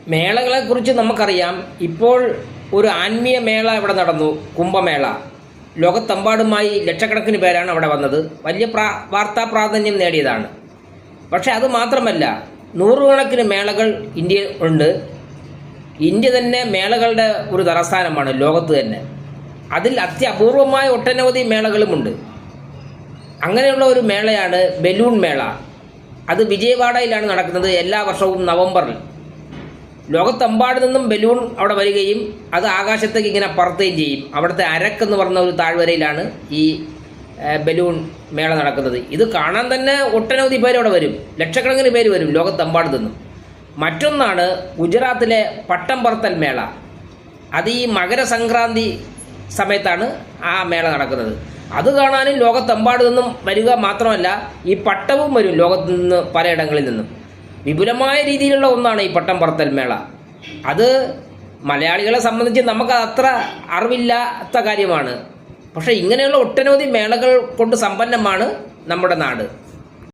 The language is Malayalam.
മേളകളെക്കുറിച്ച് നമുക്കറിയാം. ഇപ്പോൾ ഒരു ആത്മീയ മേള ഇവിടെ നടന്നു, കുംഭമേള. ലോകത്തെമ്പാടുമായി ലക്ഷക്കണക്കിന് പേരാണ് അവിടെ വന്നത്. വലിയ വാർത്താ പ്രാധാന്യം നേടിയതാണ്. പക്ഷെ അത് മാത്രമല്ല, നൂറുകണക്കിന് മേളകൾ ഇന്ത്യ ഉണ്ട്. ഇന്ത്യ തന്നെ മേളകളുടെ ഒരു തലസ്ഥാനമാണ് ലോകത്ത് തന്നെ. അതിൽ അത്യപൂർവമായ ഒട്ടനവധി മേളകളുമുണ്ട്. അങ്ങനെയുള്ള ഒരു മേളയാണ് ബലൂൺ മേള. അത് വിജയവാഡയിലാണ് നടക്കുന്നത് എല്ലാ വർഷവും നവംബറിൽ. ലോകത്തെമ്പാട് നിന്നും ബലൂൺ അവിടെ വരികയും അത് ആകാശത്തേക്ക് ഇങ്ങനെ പറത്തുകയും ചെയ്യും. അവിടുത്തെ അരക്ക് എന്ന് പറഞ്ഞ ഒരു താഴ്വരയിലാണ് ഈ ബലൂൺ മേള നടക്കുന്നത്. ഇത് കാണാൻ തന്നെ ഒട്ടനവധി പേര് അവിടെ വരും, ലക്ഷക്കണക്കിന് പേര് വരും ലോകത്തെമ്പാട് നിന്നും. മറ്റൊന്നാണ് ഗുജറാത്തിലെ പട്ടം പറത്തൽ മേള. അത് ഈ മകരസംക്രാന്തി സമയത്താണ് ആ മേള നടക്കുന്നത്. അത് കാണാനും ലോകത്തെമ്പാട് നിന്നും വരിക മാത്രമല്ല, ഈ പട്ടവും വരും ലോകത്ത് നിന്ന് പലയിടങ്ങളിൽ നിന്നും. വിപുലമായ രീതിയിലുള്ള ഒന്നാണ് ഈ പട്ടം പറത്തൽ മേള. അത് മലയാളികളെ സംബന്ധിച്ച് നമുക്ക് അത്ര അറിവില്ലാത്ത കാര്യമാണ്. പക്ഷേ ഇങ്ങനെയുള്ള ഒട്ടനവധി മേളകൾ കൊണ്ട് സമ്പന്നമാണ് നമ്മുടെ നാട്.